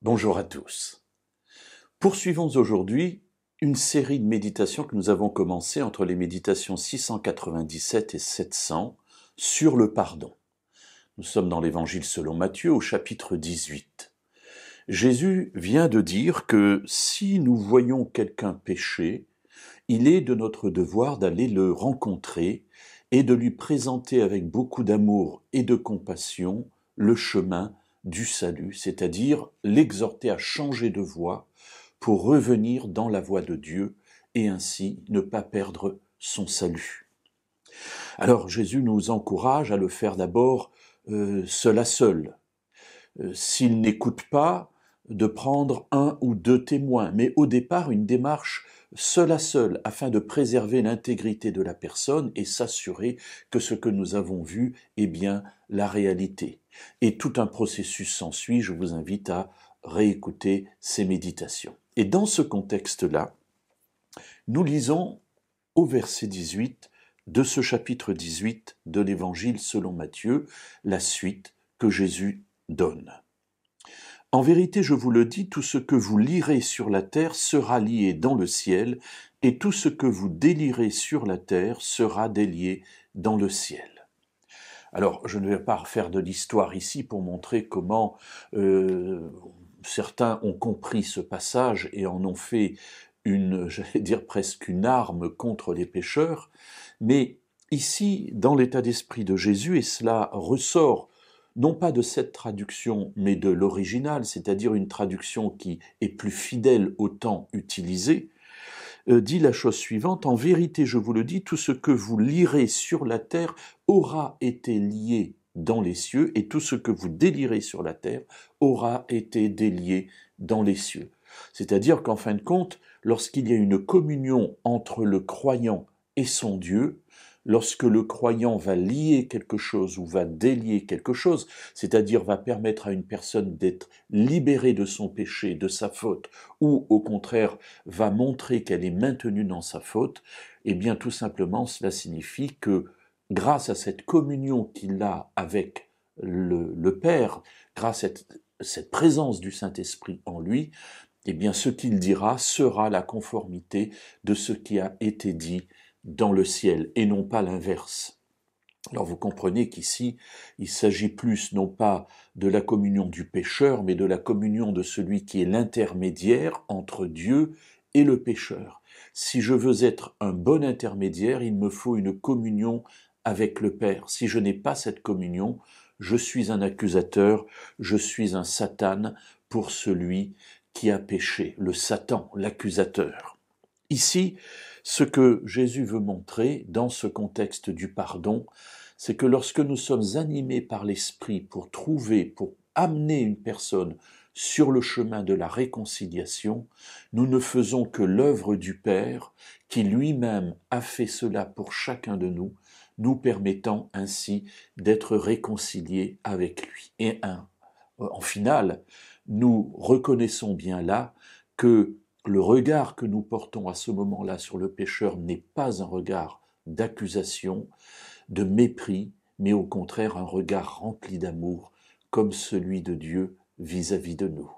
Bonjour à tous. Poursuivons aujourd'hui une série de méditations que nous avons commencées entre les méditations 697 et 700 sur le pardon. Nous sommes dans l'Évangile selon Matthieu au chapitre 18. Jésus vient de dire que si nous voyons quelqu'un pécher, il est de notre devoir d'aller le rencontrer et de lui présenter avec beaucoup d'amour et de compassion le chemin du salut, c'est-à-dire l'exhorter à changer de voie pour revenir dans la voie de Dieu et ainsi ne pas perdre son salut. Alors Jésus nous encourage à le faire d'abord seul à seul. S'il n'écoute pas, de prendre un ou deux témoins, mais au départ une démarche seul à seul, afin de préserver l'intégrité de la personne et s'assurer que ce que nous avons vu est bien la réalité. Et tout un processus s'ensuit, je vous invite à réécouter ces méditations. Et dans ce contexte-là, nous lisons au verset 18 de ce chapitre 18 de l'Évangile selon Matthieu, la suite que Jésus donne. En vérité, je vous le dis, tout ce que vous lirez sur la terre sera lié dans le ciel, et tout ce que vous délierez sur la terre sera délié dans le ciel. Alors, je ne vais pas refaire de l'histoire ici pour montrer comment certains ont compris ce passage et en ont fait j'allais dire presque une arme contre les pécheurs, mais ici, dans l'état d'esprit de Jésus, et cela ressort non pas de cette traduction, mais de l'original, c'est-à-dire une traduction qui est plus fidèle au temps utilisé, dit la chose suivante: « En vérité, je vous le dis, tout ce que vous lirez sur la terre aura été lié dans les cieux, et tout ce que vous délierez sur la terre aura été délié dans les cieux. » C'est-à-dire qu'en fin de compte, lorsqu'il y a une communion entre le croyant et son Dieu, lorsque le croyant va lier quelque chose ou va délier quelque chose, c'est-à-dire va permettre à une personne d'être libérée de son péché, de sa faute, ou au contraire va montrer qu'elle est maintenue dans sa faute, eh bien tout simplement cela signifie que grâce à cette communion qu'il a avec le Père, grâce à cette présence du Saint-Esprit en lui, eh bien ce qu'il dira sera la conformité de ce qui a été dit dans le ciel, et non pas l'inverse. Alors vous comprenez qu'ici, il s'agit plus non pas de la communion du pécheur, mais de la communion de celui qui est l'intermédiaire entre Dieu et le pécheur. Si je veux être un bon intermédiaire, il me faut une communion avec le Père. Si je n'ai pas cette communion, je suis un accusateur, je suis un Satan pour celui qui a péché, le Satan, l'accusateur. Ici, ce que Jésus veut montrer dans ce contexte du pardon, c'est que lorsque nous sommes animés par l'Esprit pour amener une personne sur le chemin de la réconciliation, nous ne faisons que l'œuvre du Père qui lui-même a fait cela pour chacun de nous, nous permettant ainsi d'être réconciliés avec lui. Et en finale, nous reconnaissons bien là que le regard que nous portons à ce moment-là sur le pécheur n'est pas un regard d'accusation, de mépris, mais au contraire un regard rempli d'amour, comme celui de Dieu vis-à-vis de nous.